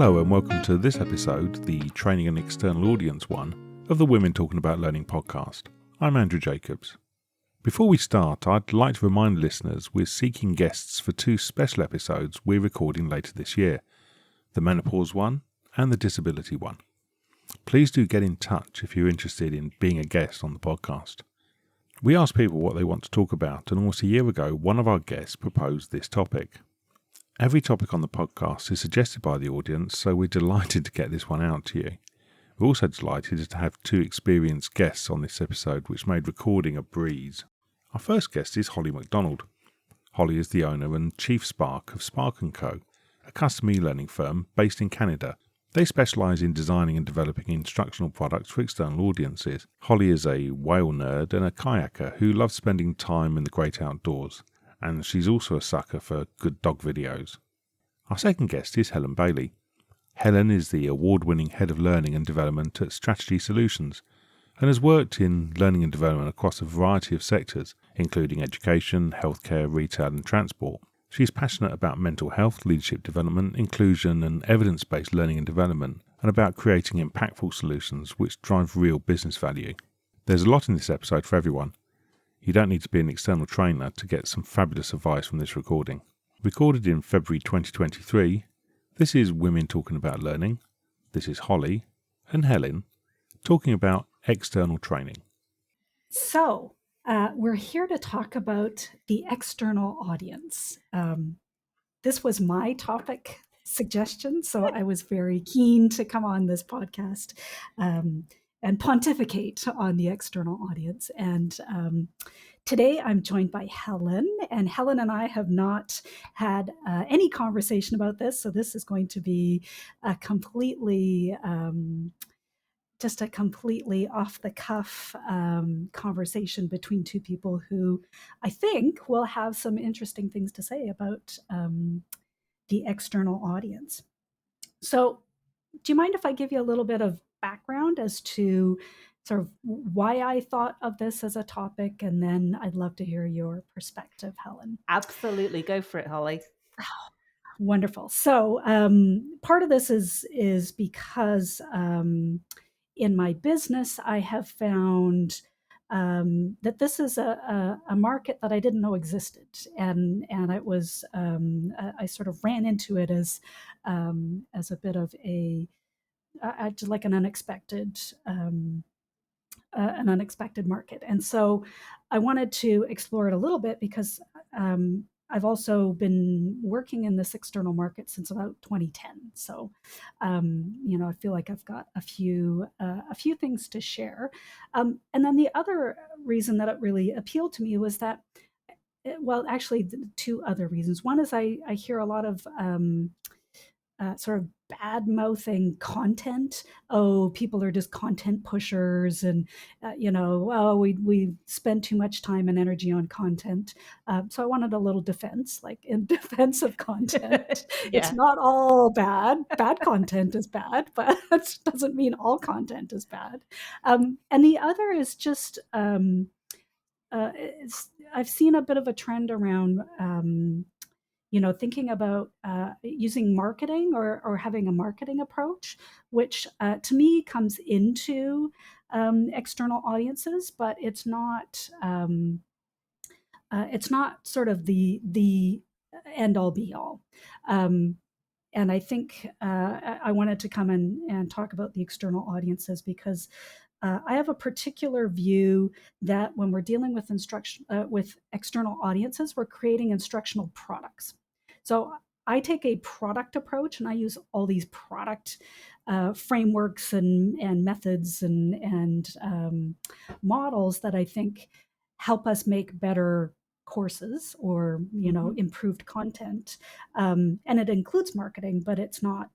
Hello and welcome to this episode, the Training and External Audience one of the Women Talking About Learning podcast. I'm Andrew Jacobs. Before we start, I'd like to remind listeners we're seeking guests for two special episodes we're recording later this year, the menopause one and the disability one. Please do get in touch if you're interested in being a guest on the podcast. We asked people what they want to talk about, and almost a year ago, one of our guests proposed this topic. Every topic on the podcast is suggested by the audience, so we're delighted to get this one out to you. We're also delighted to have two experienced guests on this episode, which made recording a breeze. Our first guest is Holly MacDonald. Holly is the owner and chief spark of Spark & Co., a custom e-learning firm based in Canada. They specialise in designing and developing instructional products for external audiences. Holly is a whale nerd and a kayaker who loves spending time in the great outdoors, and she's also a sucker for good dog videos. Our second guest is Helen Bailey. Helen is the award-winning Head of Learning and Development at Strategy Solutions and has worked in learning and development across a variety of sectors, including education, healthcare, retail and transport. She's passionate about mental health, leadership development, inclusion and evidence-based learning and development, and about creating impactful solutions which drive real business value. There's a lot in this episode for everyone. You don't need to be an external trainer to get some fabulous advice from this recording. Recorded in February 2023, this is Women Talking About Learning. This is Holly and Helen talking about external training. So, we're here to talk about the external audience. This was my topic suggestion, so I was very keen to come on this podcast and pontificate on the external audience. And today I'm joined by Helen, and Helen and I have not had any conversation about this, so this is going to be a completely off-the-cuff conversation between two people who I think will have some interesting things to say about the external audience. So do you mind if I give you a little bit of background as to sort of why I thought of this as a topic, and then I'd love to hear your perspective, Helen. Absolutely. Go for it, Holly. Wonderful. So part of this is because in my business, I have found that this is a market that I didn't know existed, and it was I sort of ran into it as a bit of like an unexpected market, and so I wanted to explore it a little bit because I've also been working in this external market since about 2010. So, I feel like I've got a few things to share. And then the other reason that it really appealed to me was that, actually, two other reasons. One is I hear a lot of sort of bad-mouthing content. Oh, people are just content pushers, and we spend too much time and energy on content. So I wanted a little defense, like in defense of content. Yeah. It's not all bad. Bad content is bad, but that doesn't mean all content is bad. And the other is just I've seen a bit of a trend around thinking about using marketing or having a marketing approach, which to me comes into external audiences, but it's not sort of the end all be all. And I think I wanted to come and talk about the external audiences because I have a particular view that when we're dealing with with external audiences, we're creating instructional products. So I take a product approach, and I use all these product frameworks and methods and models that I think help us make better courses or improved content. And it includes marketing, but it's not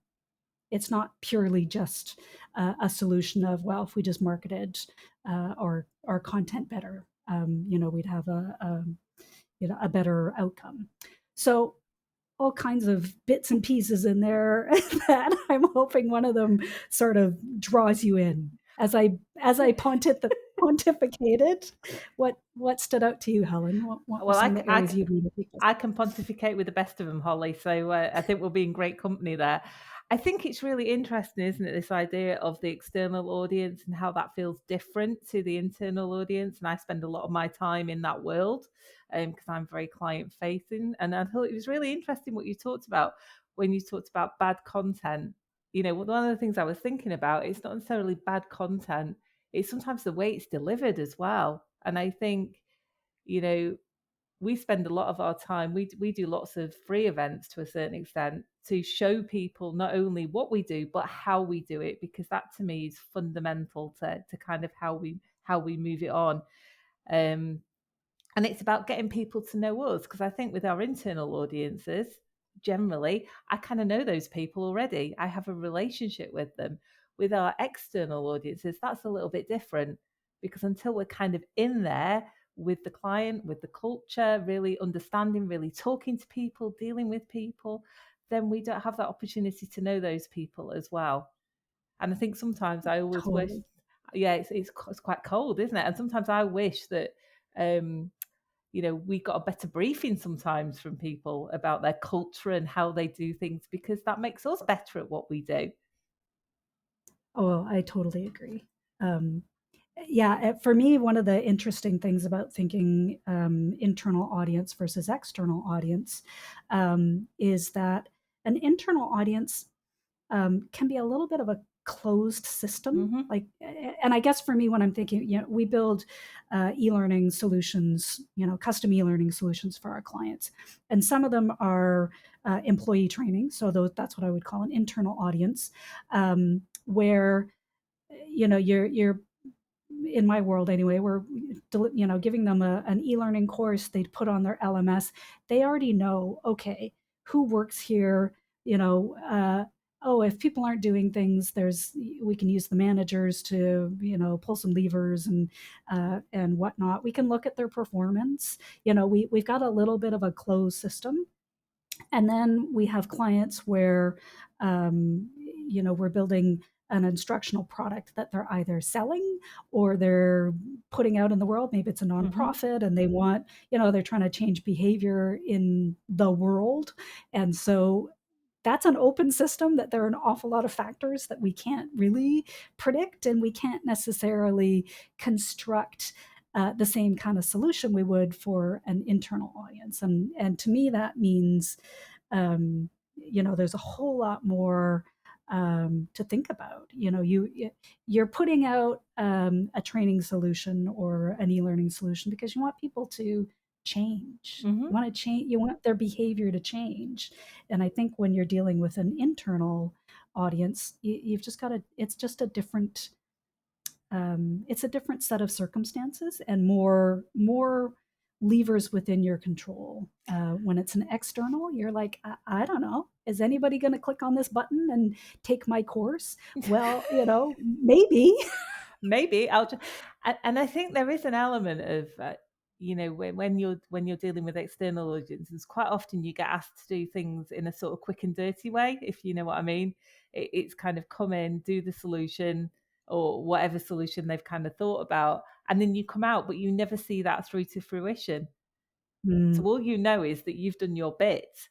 purely just a solution of, well, if we just marketed our content better, we'd have a better outcome. So all kinds of bits and pieces in there that I'm hoping one of them sort of draws you in. As I pontificated, what stood out to you, Helen? I can pontificate with the best of them, Holly. So I think we'll be in great company there. I think it's really interesting, isn't it, this idea of the external audience and how that feels different to the internal audience. And I spend a lot of my time in that world because I'm very client facing. And I thought it was really interesting what you talked about when you talked about bad content. You know, one of the things I was thinking about, it's not necessarily bad content, it's sometimes the way it's delivered as well. And I think, you know, we spend a lot of our time, we do lots of free events to a certain extent to show people not only what we do but how we do it, because that to me is fundamental to kind of how we move it on. um and it's about getting people to know us, because I think with our internal audiences, generally, I kind of know those people already. I have a relationship with them. With our external audiences, that's a little bit different, because until we're kind of in there with the client, with the culture, really understanding, really talking to people, dealing with people, then we don't have that opportunity to know those people as well. And I think sometimes I always wish, Totally. yeah, it's quite cold, isn't it? And sometimes I wish that um, we got a better briefing sometimes from people about their culture and how they do things, because that makes us better at what we do. Oh, I totally agree. Um, yeah, for me, one of the interesting things about thinking internal audience versus external audience is that an internal audience can be a little bit of a closed system. Mm-hmm. Like, and I guess for me, when I'm thinking, we build e-learning solutions, custom e-learning solutions for our clients, and some of them are employee training. So that's what I would call an internal audience, where you're in my world anyway, we're giving them an e-learning course they'd put on their LMS. They already know, okay, who works here, oh, if people aren't doing things, we can use the managers to pull some levers and whatnot. We can look at their performance. We've got a little bit of a closed system. And then we have clients where, we're building an instructional product that they're either selling or they're putting out in the world. Maybe it's a nonprofit and they want, they're trying to change behavior in the world. And so that's an open system that there are an awful lot of factors that we can't really predict, and we can't necessarily construct the same kind of solution we would for an internal audience. And to me, that means, there's a whole lot more to think about. You're putting out a training solution or an e-learning solution because you want people to change. Mm-hmm. You want to change. You want their behavior to change. And I think when you're dealing with an internal audience, you've just got to. It's just a different. It's a different set of circumstances and more levers within your control. When it's an external, you're like, I don't know, is anybody going to click on this button and take my course? Well, maybe. Maybe I'll just, and I think there is an element of when you're dealing with external audiences, quite often you get asked to do things in a sort of quick and dirty way, if you know what I mean. It's kind of come in, do the solution or whatever solution they've kind of thought about, and then you come out, but you never see that through to fruition. So all you know is that you've done your bit.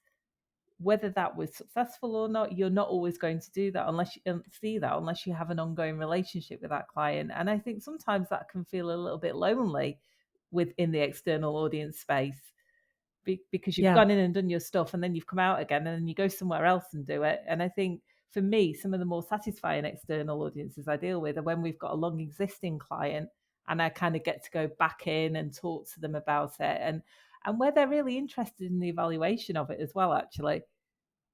Whether that was successful or not, you're not always going to do that unless you have an ongoing relationship with that client. And I think sometimes that can feel a little bit lonely within the external audience space, because you've Yeah. gone in and done your stuff and then you've come out again and then you go somewhere else and do it. And I think for me, some of the more satisfying external audiences I deal with are when we've got a long existing client and I kind of get to go back in and talk to them about it, and where they're really interested in the evaluation of it as well. Actually,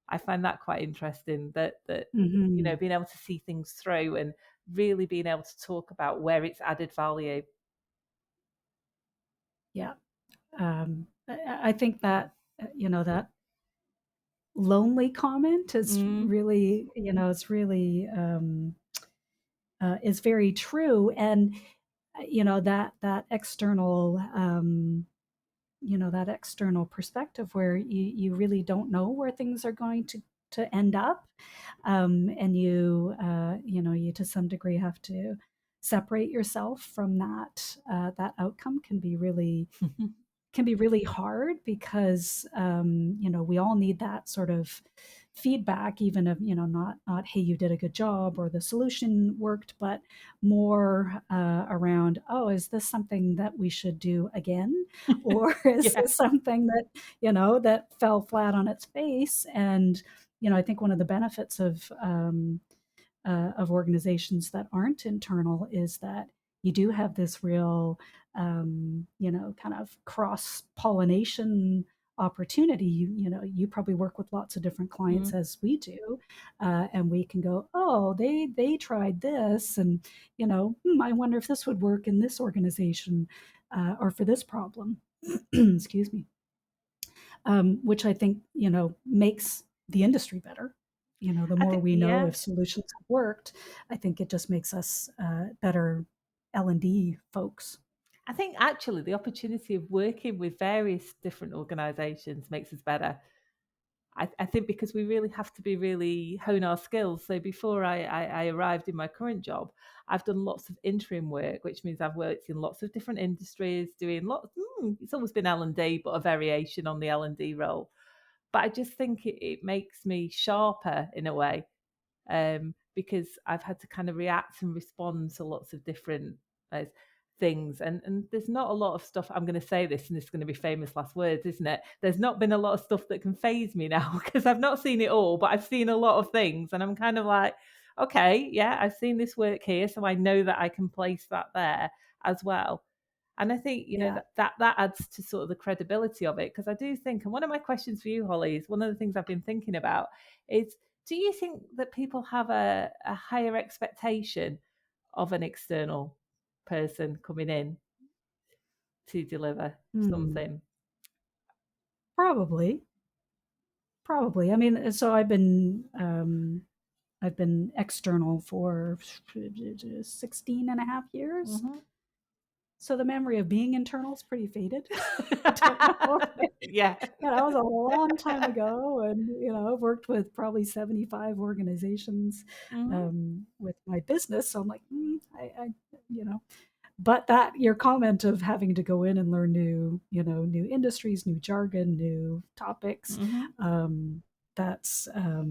I find that quite interesting, that Mm-hmm. being able to see things through and really being able to talk about where it's added value. Yeah. I think that, that lonely comment is really, it's really, is very true. And, that external, that external perspective where you really don't know where things are going to end up. And you to some degree have to separate yourself from that outcome can be really hard because we all need that sort of feedback, even of, not hey, you did a good job or the solution worked, but more around, oh, is this something that we should do again, or is Yeah. this something that that fell flat on its face? And I think one of the benefits of organizations that aren't internal is that you do have this real, kind of cross pollination opportunity. You probably work with lots of different clients as we do, and we can go, oh, they tried this, and I wonder if this would work in this organization or for this problem. Excuse me. Which I think makes the industry better. The I more think, we know yeah. if solutions have worked, I think it just makes us better L&D folks. I think actually the opportunity of working with various different organisations makes us better. I think because we really have to be really hone our skills. So before I arrived in my current job, I've done lots of interim work, which means I've worked in lots of different industries, doing lots. It's always been L&D, but a variation on the L&D role. But I just think it makes me sharper in a way, because I've had to kind of react and respond to lots of different things. And there's not a lot of stuff. I'm going to say this, and this is going to be famous last words, isn't it? There's not been a lot of stuff that can phase me now because I've not seen it all, but I've seen a lot of things. And I'm kind of like, okay, yeah, I've seen this work here. So I know that I can place that there as well. And I think, Yeah. that adds to sort of the credibility of it. Because I do think, and one of my questions for you, Holly, is one of the things I've been thinking about is, do you think that people have a higher expectation of an external person coming in to deliver something? Probably. I mean, so I've been external for 16 and a half years. Mm-hmm. So the memory of being internal is pretty faded. I don't know. Yeah. That was a long time ago, and I've worked with probably 75 organizations with my business. So I'm like, I But that your comment of having to go in and learn new industries, new jargon, new topics, Mm-hmm. that's uh,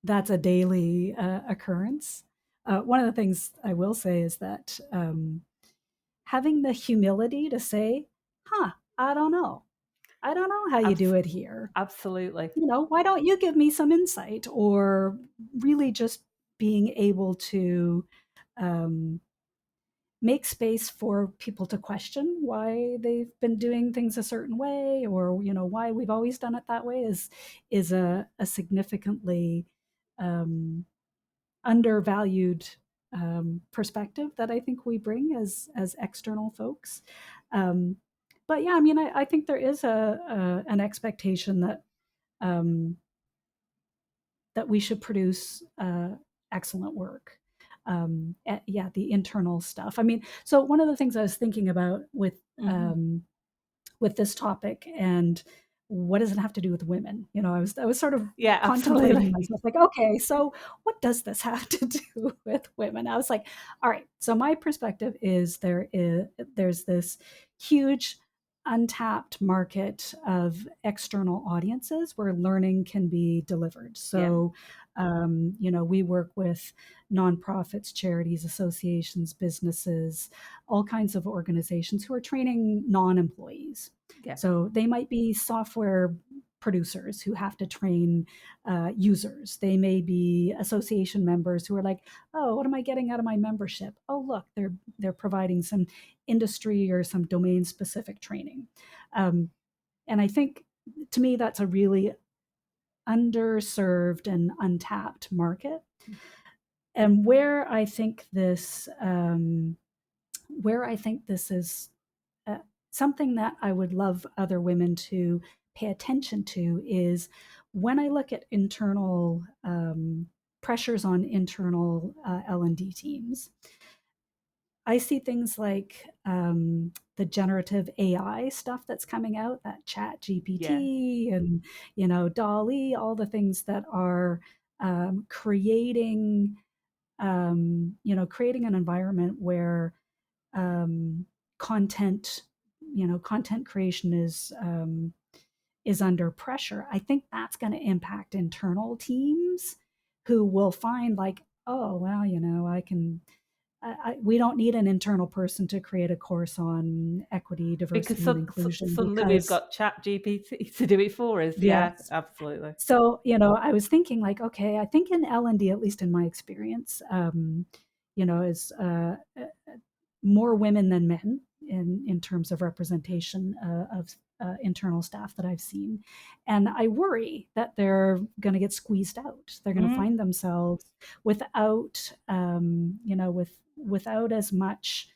that's a daily occurrence. One of the things I will say is that having the humility to say, I don't know. I don't know how you do it here. Absolutely. Why don't you give me some insight? Or really just being able to um, make space for people to question why they've been doing things a certain way, or why we've always done it that way is a significantly undervalued perspective that I think we bring as external folks. But yeah, I mean, I think there is an expectation that um, that we should produce excellent work. Yeah, the internal stuff. I mean, so one of the things I was thinking about with this topic, and what does it have to do with women? I was sort of contemplating myself, like, okay, so what does this have to do with women? I was like, all right, so my perspective is there's this huge untapped market of external audiences where learning can be delivered. So, we work with nonprofits, charities, associations, businesses, all kinds of organizations who are training non-employees. Yeah. So they might be software producers who have to train users. They may be association members who are like, oh, what am I getting out of my membership? Oh, look, they're providing some industry or some domain specific training. And I think, to me, that's a really underserved and untapped market. And where I think this is something that I would love other women to pay attention to is when I look at internal pressures on internal L&D teams. I see things like the generative AI stuff that's coming out, that Chat GPT and DALL-E, all the things that are creating creating an environment where content content creation is under pressure, I think that's going to impact internal teams who will find like, oh, well, we don't need an internal person to create a course on equity, Because diversity, and inclusion suddenly we've because, got Chat GPT to do it for us. Yeah, yes. absolutely. So, I was thinking like, okay, I think in L&D, at least in my experience, is more women than men in terms of representation of internal staff that I've seen. And I worry that they're going to get squeezed out. They're going to find themselves without, without as much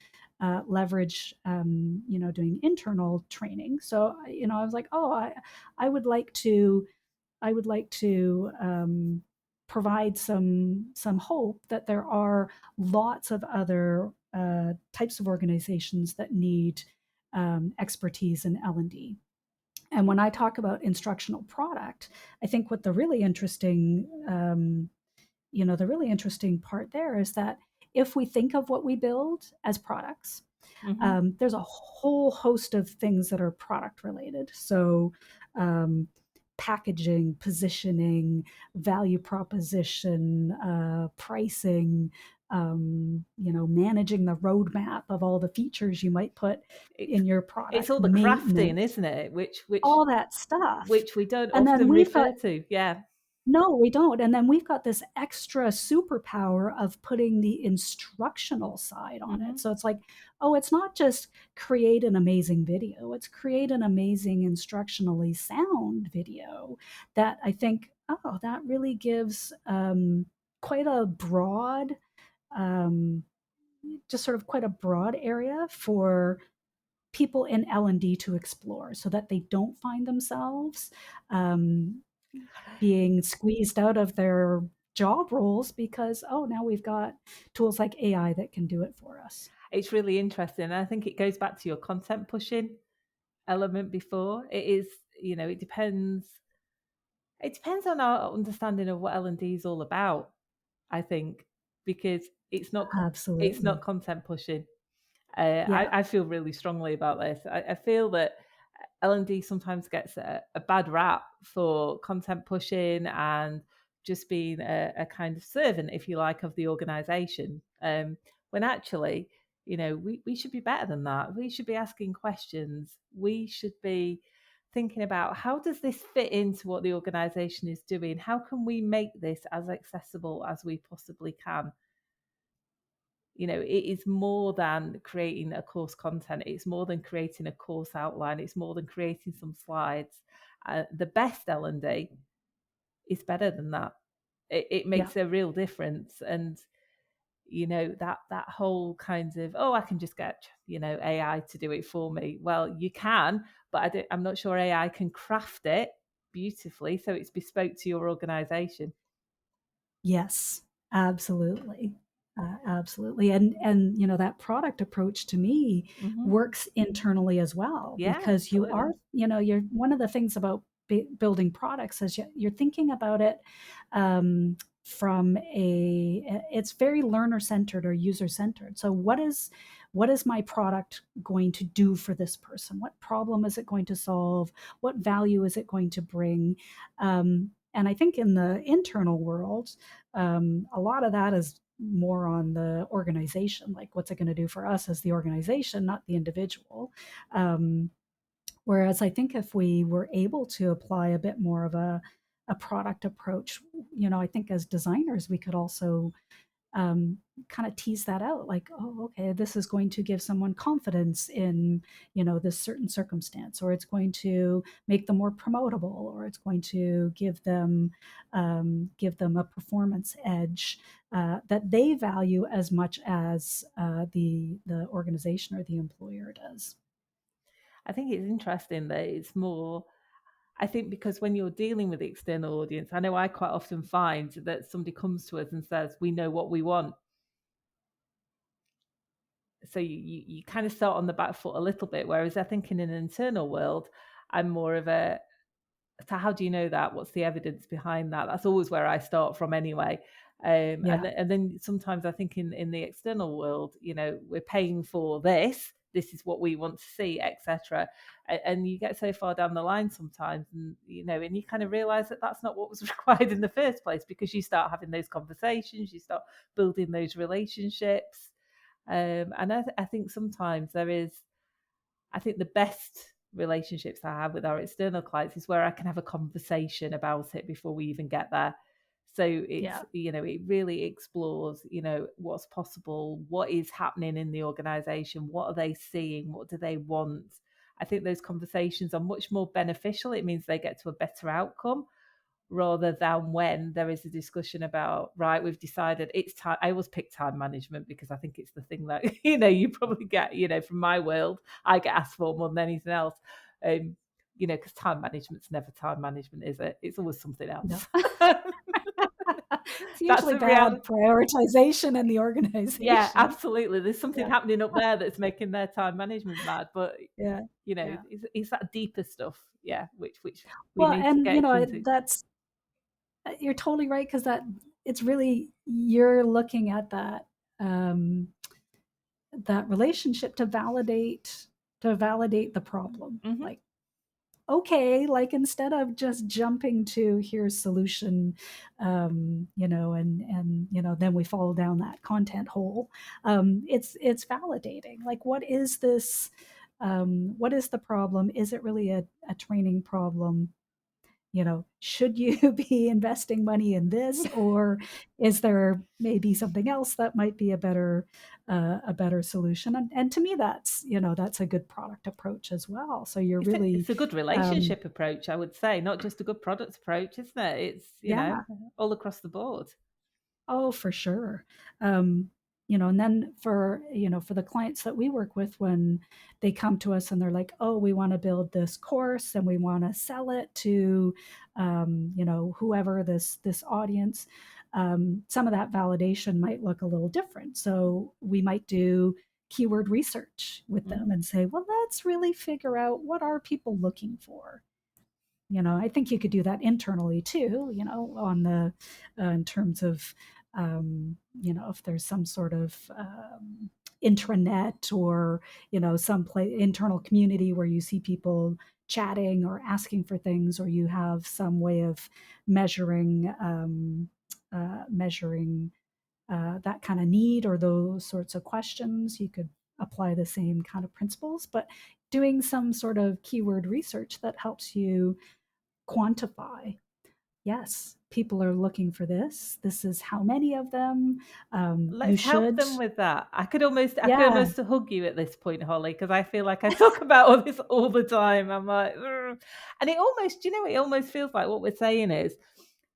leverage, doing internal training. So, I was like, oh, I would like to provide some hope that there are lots of other types of organizations that need expertise in L&D. And when I talk about instructional product, I think what the really interesting part there is that if we think of what we build as products, there's a whole host of things that are product related. So packaging, positioning, value proposition, pricing, managing the roadmap of all the features you might put in your product. It's all the crafting, isn't it? Which all that stuff, which we don't and often refer to. Yeah. No, we don't. And then we've got this extra superpower of putting the instructional side on it. So it's like, oh, it's not just create an amazing video, it's create an amazing instructionally sound video that I think, oh, that really gives quite a broad, just sort of quite a broad area for people in L&D to explore so that they don't find themselves being squeezed out of their job roles because, oh, now we've got tools like AI that can do it for us. It's really interesting. I think it goes back to your content pushing element before. It is, it depends. It depends on our understanding of what L&D is all about, I think, because it's not Absolutely. content pushing. Yeah. I feel really strongly about this. I feel that L&D sometimes gets a bad rap for content pushing and just being a kind of servant, if you like, of the organisation. When actually, we should be better than that. We should be asking questions. We should be thinking about, how does this fit into what the organisation is doing? How can we make this as accessible as we possibly can? It is more than creating a course content. It's more than creating a course outline. It's more than creating some slides. The best L&D is better than that. It makes a real difference. And that whole kind of, oh, I can just get AI to do it for me. Well, you can, but I'm not sure AI can craft it beautifully so it's bespoke to your organization. Yes, absolutely. Absolutely. And that product approach to me works internally as well, because absolutely. you are, you're one of the things about building products is you're thinking about it from it's very learner centered or user centered. So what is my product going to do for this person? What problem is it going to solve? What value is it going to bring? And I think in the internal world, a lot of that is more on the organization, like what's it going to do for us as the organization, not the individual. Whereas I think if we were able to apply a bit more of a product approach, I think as designers, we could also kind of tease that out, like, oh, okay, this is going to give someone confidence in this certain circumstance, or it's going to make them more promotable, or it's going to give them a performance edge that they value as much as the organization or the employer does. I think it's interesting that it's more, I think, because when you're dealing with the external audience, I know I quite often find that somebody comes to us and says, we know what we want. So you kind of start on the back foot a little bit, whereas I think in an internal world, I'm more of a, so how do you know that? What's the evidence behind that? That's always where I start from anyway. And then sometimes I think in the external world, we're paying for this this is what we want to see, etc. And you get so far down the line sometimes, and and you kind of realize that that's not what was required in the first place, because you start having those conversations, you start building those relationships. And I think sometimes I think the best relationships I have with our external clients is where I can have a conversation about it before we even get there. So it's, it really explores, what's possible, what is happening in the organization, what are they seeing, what do they want. I think those conversations are much more beneficial. It means they get to a better outcome, rather than when there is a discussion about, right, we've decided it's time. I always pick time management because I think it's the thing that, you probably get, from my world, I get asked for more than anything else. Because time management's never time management, is it? It's always something else. No. It's usually bad prioritization in the organization. Yeah, absolutely. There's something happening up there that's making their time management mad. But it's that deeper stuff, which we need to get into. That's, you're totally right, because that it's really, you're looking at that that relationship to validate the problem. Mm-hmm. Like, okay, like instead of just jumping to here's solution, and then we fall down that content hole. It's validating. Like, what is this? What is the problem? Is it really a training problem? Should you be investing money in this, or is there maybe something else that might be a better solution? And to me, that's a good product approach as well. So it's a good relationship approach, I would say, not just a good product approach, isn't it? It's all across the board. Oh, for sure. And then for the clients that we work with, when they come to us and they're like, oh, we want to build this course and we want to sell it to, whoever this audience, some of that validation might look a little different. So we might do keyword research with them and say, well, let's really figure out, what are people looking for? I think you could do that internally too, on the, in terms of, if there's some sort of intranet, or, some internal community where you see people chatting or asking for things, or you have some way of measuring, that kind of need, or those sorts of questions. You could apply the same kind of principles, but doing some sort of keyword research that helps you quantify, yes, people are looking for this. This is how many of them. Let's help them with that. I could almost hug you at this point, Holly, because I feel like I talk about all this all the time. I'm like, ugh. And it almost, it almost feels like what we're saying is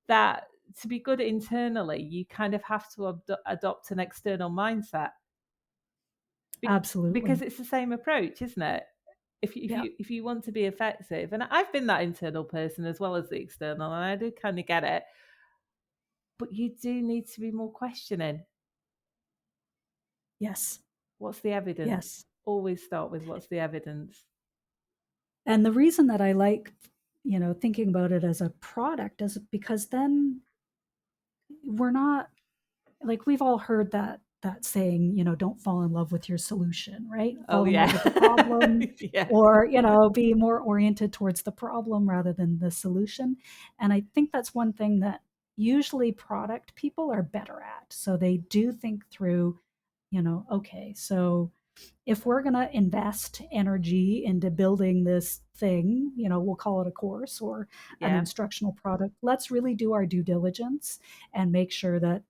that to be good internally, you kind of have to adopt an external mindset. Absolutely, because it's the same approach, isn't it? If you want to be effective, and I've been that internal person as well as the external, and I do kind of get it, but you do need to be more questioning. Yes. What's the evidence? Yes. Always start with what's the evidence. And the reason that I like, thinking about it as a product is because then we're not, like, we've all heard that saying, don't fall in love with your solution, right? Fall in love with the problem, or, be more oriented towards the problem rather than the solution. And I think that's one thing that usually product people are better at. So they do think through, okay, so if we're going to invest energy into building this thing, we'll call it a course or an instructional product, let's really do our due diligence and make sure that,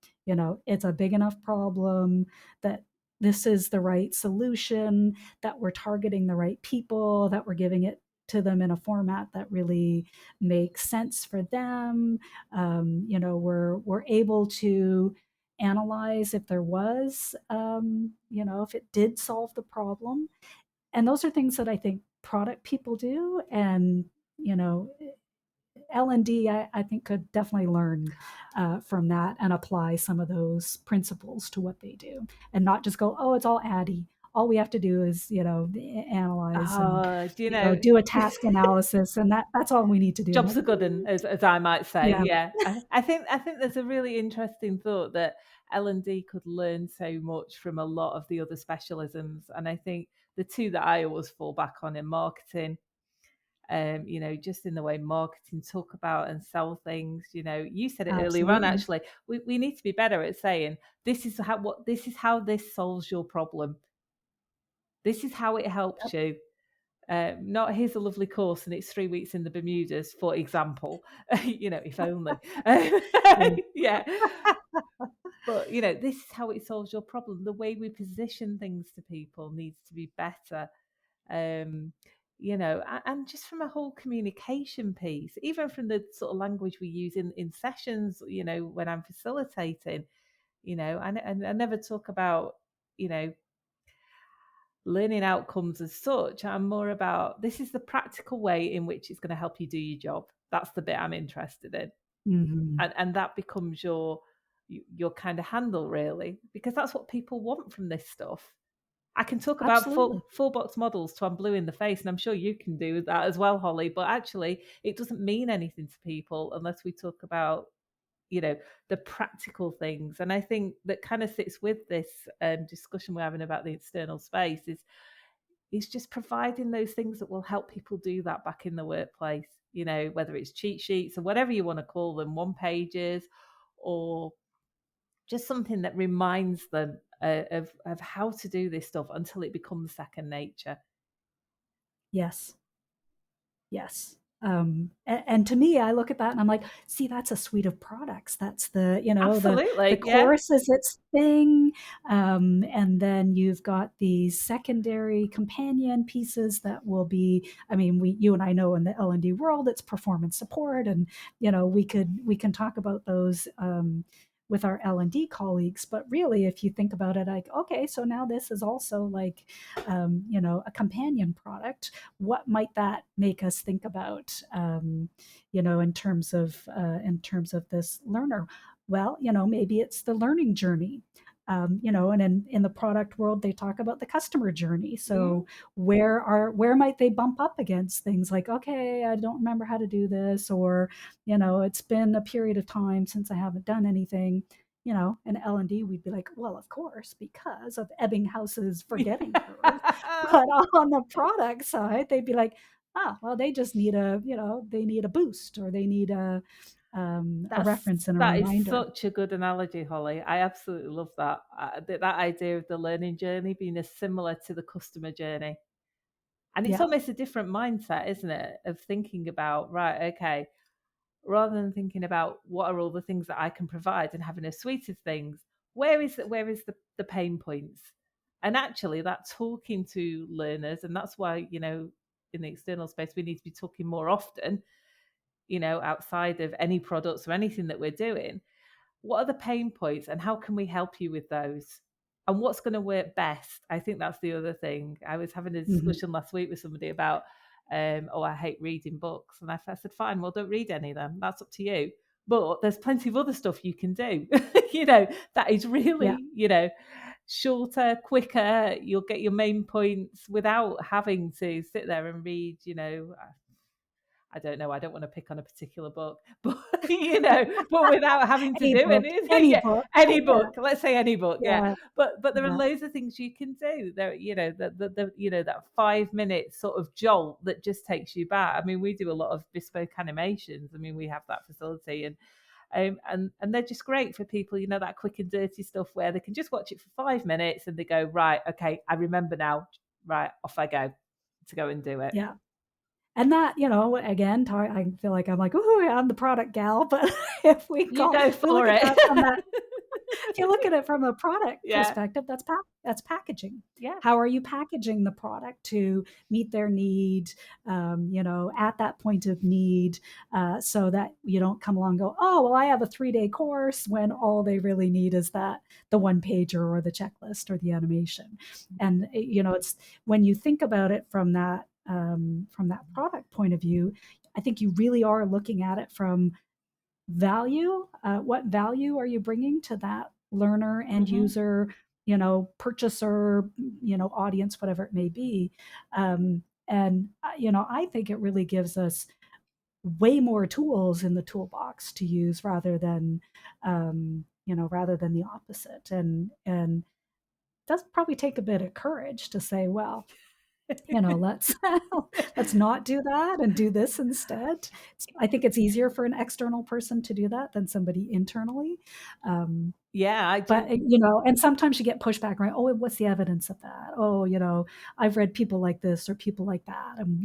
it's a big enough problem, that this is the right solution, that we're targeting the right people, that we're giving it to them in a format that really makes sense for them. We're able to analyze if there was, if it did solve the problem. And those are things that I think product people do. And, L&D, I think, could definitely learn from that and apply some of those principles to what they do, and not just go, oh, it's all Addy. all we have to do is, analyze and, do a task analysis, and that's all we need to do. Job's a good one, as I might say. Yeah. I think there's a really interesting thought that L&D could learn so much from a lot of the other specialisms, and I think the two that I always fall back on in marketing, just in the way marketing talk about and sell things. You said it earlier on. Actually, we need to be better at saying this is how this solves your problem. This is how it helps you. Not here's a lovely course and it's 3 weeks in the Bermudas, for example. If only. Yeah. But this is how it solves your problem. The way we position things to people needs to be better. And just from a whole communication piece, even from the sort of language we use in sessions, when I'm facilitating, I never talk about, learning outcomes as such. I'm more about, this is the practical way in which it's going to help you do your job. That's the bit I'm interested in. Mm-hmm. And that becomes your kind of handle, really, because that's what people want from this stuff. I can talk about full box models till I'm blue in the face, and I'm sure you can do that as well, Holly. But actually, it doesn't mean anything to people unless we talk about, the practical things. And I think that kind of sits with this discussion we're having about the external space is just providing those things that will help people do that back in the workplace. Whether it's cheat sheets or whatever you want to call them, one pages, or just something that reminds them of how to do this stuff until it becomes second nature. Yes. And to me, I look at that and I'm like, see, that's a suite of products. That's the, Absolutely, the course is its thing. And then you've got these secondary companion pieces that will be, you and I know in the L&D world, it's performance support. And, we can talk about those, with our L&D colleagues, but really, if you think about it, like, okay, so now this is also like, a companion product. What might that make us think about, in terms of this learner? Well, maybe it's the learning journey. And in the product world, they talk about the customer journey. So where might they bump up against things like, okay, I don't remember how to do this, or, it's been a period of time since I haven't done anything. In L&D, we'd be like, well, of course, because of Ebbinghouse's forgetting curve. But on the product side, they'd be like, well, they just need they need a boost, or they need a reference and a reminder. That is such a good analogy, Holly. I absolutely love that. That idea of the learning journey being as similar to the customer journey. And it's almost a different mindset, isn't it? Of thinking about, right, okay, rather than thinking about what are all the things that I can provide and having a suite of things, where is the pain points? And actually that talking to learners, and that's why, in the external space, we need to be talking more often, outside of any products or anything that we're doing. What are the pain points and how can we help you with those? And what's going to work best? I think that's the other thing. I was having a discussion last week with somebody about, I hate reading books. And I said, fine, well, don't read any of them. That's up to you. But there's plenty of other stuff you can do, that is really, shorter, quicker. You'll get your main points without having to sit there and read, I don't know. I don't want to pick on a particular book, but but without having to do anything. Any book. Let's say any book. Yeah. But there are loads of things you can do. There, that 5 minute sort of jolt that just takes you back. We do a lot of bespoke animations. We have that facility, and they're just great for people. That quick and dirty stuff where they can just watch it for 5 minutes and they go, right, okay, I remember now. Right, off I go to go and do it. Yeah. And that, again, I feel like I'm like, oh, I'm the product gal. But if we go for it, if you look at it from a product perspective, that's packaging. Yeah. How are you packaging the product to meet their need, at that point of need, so that you don't come along and go, oh, well, I have a 3-day course, when all they really need is the one pager or the checklist or the animation. And, it's when you think about it from that product point of view, I think you really are looking at it from value. What value are you bringing to that learner and user, purchaser, audience, whatever it may be. I think it really gives us way more tools in the toolbox to use rather than the opposite. And does probably take a bit of courage to say, well, let's let's not do that and do this instead. I think it's easier for an external person to do that than somebody internally. Yeah, I But do. and sometimes you get pushback, right? Oh, what's the evidence of that? Oh, I've read people like this or people like that, and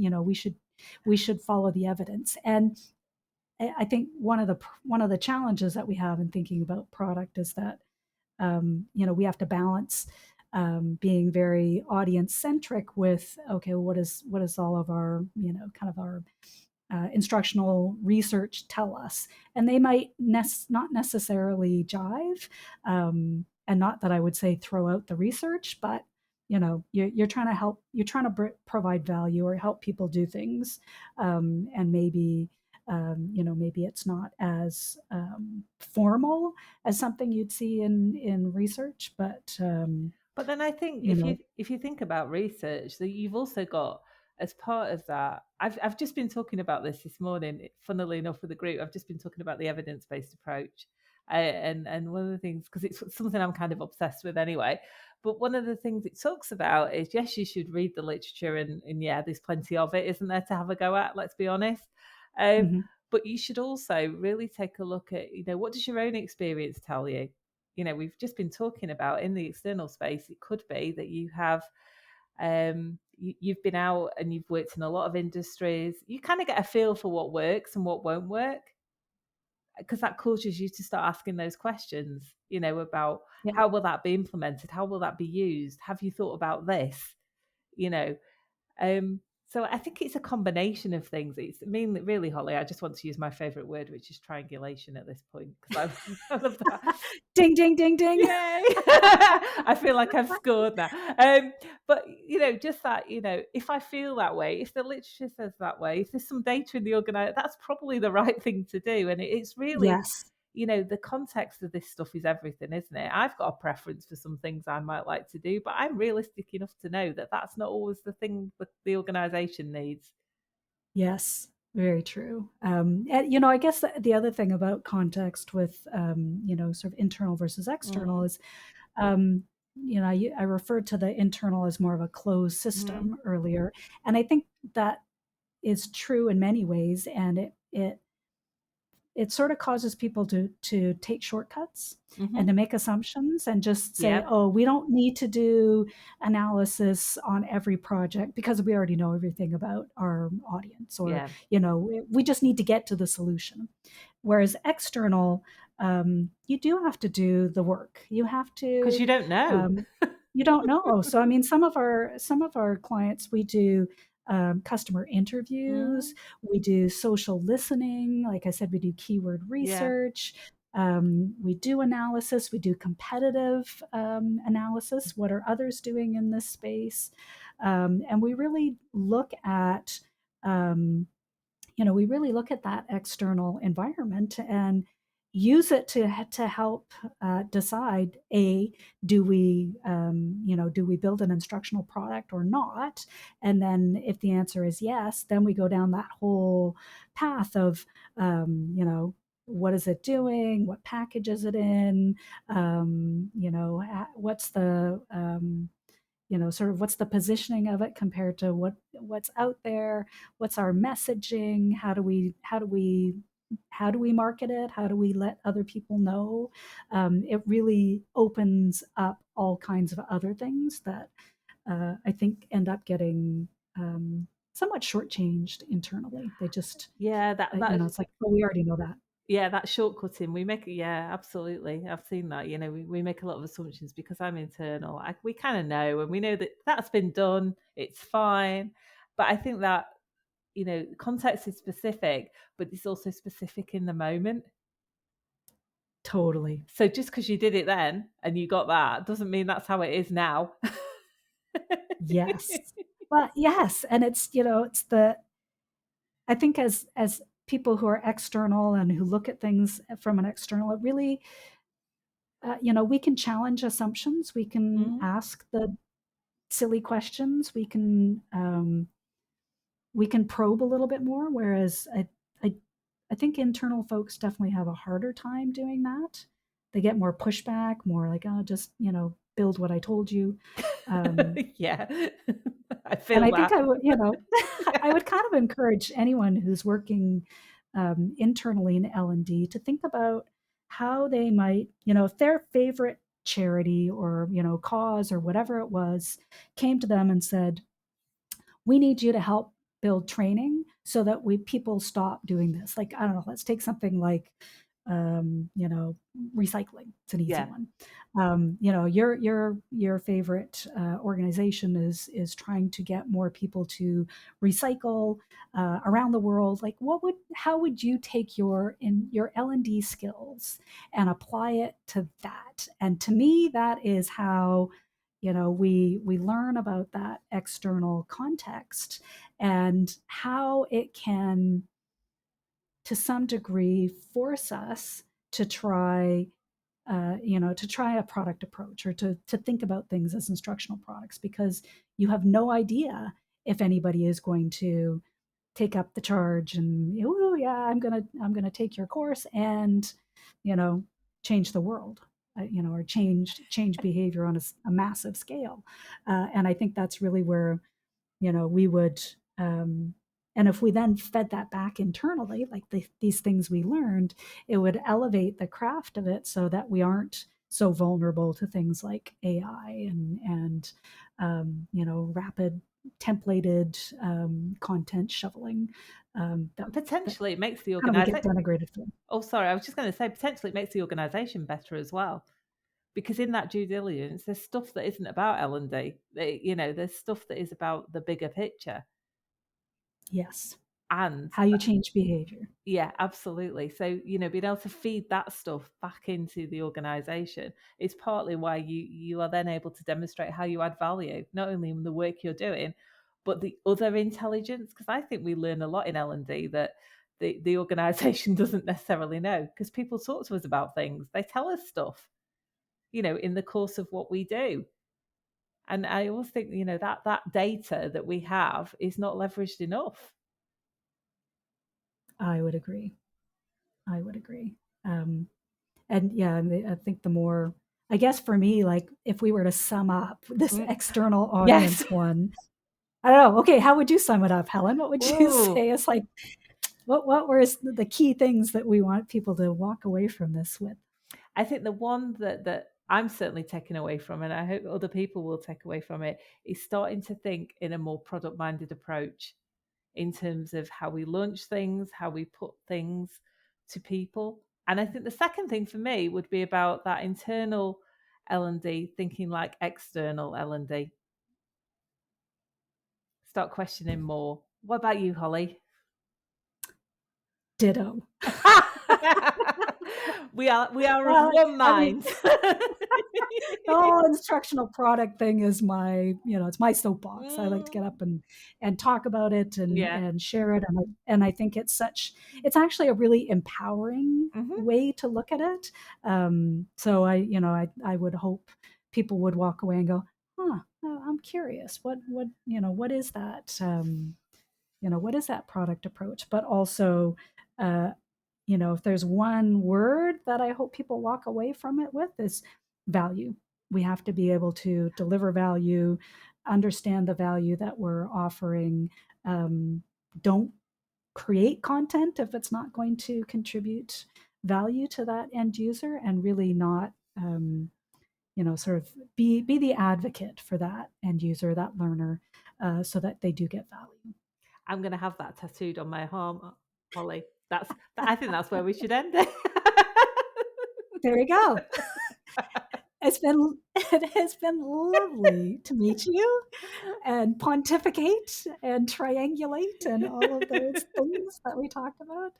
we should follow the evidence. And I think one of the challenges that we have in thinking about product is that we have to balance being very audience centric with, okay, what is all of our kind of our instructional research tell us, and they might not necessarily jive. And not that I would say throw out the research, but you're trying to help, you're trying to provide value or help people do things, and maybe maybe it's not as formal as something you'd see in research, but But then I think you know if you think about research, that you've also got, as part of that, I've just been talking about this morning. Funnily enough, with the group, I've just been talking about the evidence based approach, and one of the things, because it's something I'm kind of obsessed with anyway. But one of the things it talks about is, yes, you should read the literature, and yeah, there's plenty of it, isn't there, to have a go at? Let's be honest. Um, mhm. but you should also really take a look at, what does your own experience tell you? We've just been talking about in the external space, it could be that you have, you've been out and you've worked in a lot of industries. You kind of get a feel for what works and what won't work, because that causes you to start asking those questions, about Yeah. how will that be implemented? How will that be used? Have you thought about this? You know, so I think it's a combination of things. It's really, Holly, I just want to use my favourite word, which is triangulation at this point, because I love that. Ding, ding, ding, ding. Yay! I feel like I've scored now. But just that, if I feel that way, if the literature says that way, if there's some data in the organisation, that's probably the right thing to do. And it's really, Yes. the context of this stuff is everything, isn't it? I've got a preference for some things I might like to do, but I'm realistic enough to know that that's not always the thing that the organisation needs. Yes, very true. And I guess the other thing about context with sort of internal versus external Mm. is, I referred to the internal as more of a closed Mm-hmm. system earlier, and I think that is true in many ways, and it sort of causes people to take shortcuts Mm-hmm. and to make assumptions and just say, Yep. oh, we don't need to do analysis on every project because we already know everything about our audience, or Yeah. we just need to get to the solution. Whereas external, you do have to do the work. You have Because to, you don't know. you don't know. So I mean, some of our clients, we do customer interviews, Mm. we do social listening. Like I said, we do keyword Yeah. research. We do analysis. We do competitive analysis. What are others doing in this space? And we really look at that external environment and use it to help decide, do we build an instructional product or not? And then if the answer is yes, then we go down that whole path of what is it doing, what package is it in, what's the sort of what's the positioning of it compared to what's out there, what's our messaging, how do we market it, how do we let other people know. It really opens up all kinds of other things that I think end up getting somewhat shortchanged internally. They just Yeah, it's like, oh, we already know that. yeah, that shortcutting we make. Yeah, absolutely. I've seen that. We make a lot of assumptions because I'm internal. We kind of know, and we know that that's been done. It's fine. But I think that context is specific, but it's also specific in the moment. Totally. So just because you did it then and you got that doesn't mean that's how it is now. Yes. Well, yes, and I think as people who are external and who look at things from an external, it really we can challenge assumptions. We can ask the silly questions. We can probe a little bit more. Whereas I think internal folks definitely have a harder time doing that. They get more pushback, more like, oh, just build what I told you. Yeah, I feel and I that. think I would, I would kind of encourage anyone who's working internally in L&D to think about how they might, if their favorite charity or cause or whatever it was came to them and said, we need you to help build training so that people stop doing this. Like, I don't know, let's take something like recycling. It's an easy one. Your favorite organization is trying to get more people to recycle around the world. Like, how would you take your L&D skills and apply it to that? And to me, that is how we learn about that external context and how it can, to some degree, force us to try a product approach, or to think about things as instructional products, because you have no idea if anybody is going to take up the charge and, oh yeah, I'm gonna take your course and change the world, or change behavior on a massive scale. And I think that's really where we would, and if we then fed that back internally, like these things we learned, it would elevate the craft of it so that we aren't so vulnerable to things like AI and rapid templated content shoveling. Potentially, it makes the Kind of we get organization. denigrated for. Oh, sorry, I was just going to say, potentially it makes the organization better as well, because in that due diligence, there's stuff that isn't about L&D. There's stuff that is about the bigger picture. Yes. And how you change behavior. Yeah, absolutely. So, being able to feed that stuff back into the organization is partly why you are then able to demonstrate how you add value, not only in the work you're doing, but the other intelligence. Because I think we learn a lot in L&D that the organization doesn't necessarily know, because people talk to us about things. They tell us stuff, in the course of what we do. And I always think, that data that we have is not leveraged enough. I would agree. And yeah, I think the more, I guess for me, like if we were to sum up this external audience one, I don't know. Okay, how would you sum it up, Helen? What would you say? It's like, what were the key things that we want people to walk away from this with? I think the one that I'm certainly taking away from, and I hope other people will take away from it, is starting to think in a more product-minded approach in terms of how we launch things, how we put things to people. And I think the second thing for me would be about that internal L&D thinking like external L&D. Start questioning more. What about you, Holly? Ditto. we are of one mind. The whole instructional product thing is my, it's my soapbox. I like to get up and talk about it and share it. And I think it's actually a really empowering way to look at it. So I would hope people would walk away and go, I'm curious. What is that? What is that product approach? But also, if there's one word that I hope people walk away from it with, is value. We have to be able to deliver value, understand the value that we're offering. Don't create content if it's not going to contribute value to that end user, and really not, sort of be the advocate for that end user, that learner, so that they do get value. I'm going to have that tattooed on my arm, Holly. I think that's where we should end it. There you go. It has been lovely to meet you and pontificate and triangulate and all of those things that we talked about.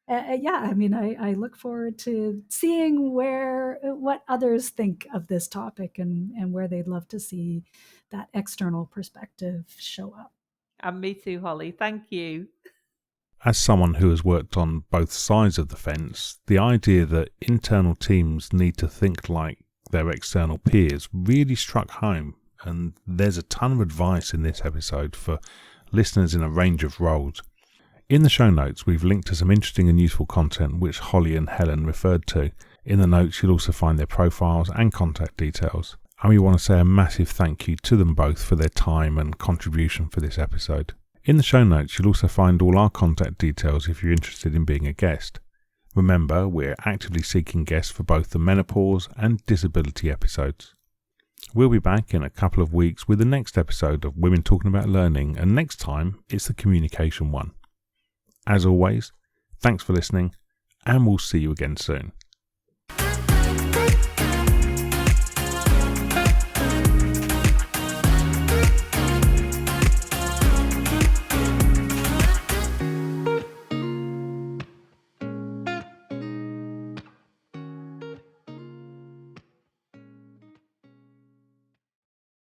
Yeah, I mean, I look forward to seeing what others think of this topic and where they'd love to see that external perspective show up. And me too, Holly. Thank you. As someone who has worked on both sides of the fence, the idea that internal teams need to think like their external peers really struck home, and there's a ton of advice in this episode for listeners in a range of roles. In the show notes, we've linked to some interesting and useful content which Holly and Helen referred to. In the notes, you'll also find their profiles and contact details. And we want to say a massive thank you to them both for their time and contribution for this episode. In the show notes, you'll also find all our contact details if you're interested in being a guest. Remember, we're actively seeking guests for both the menopause and disability episodes. We'll be back in a couple of weeks with the next episode of Women Talking About Learning, and next time it's the communication one. As always, thanks for listening, and we'll see you again soon.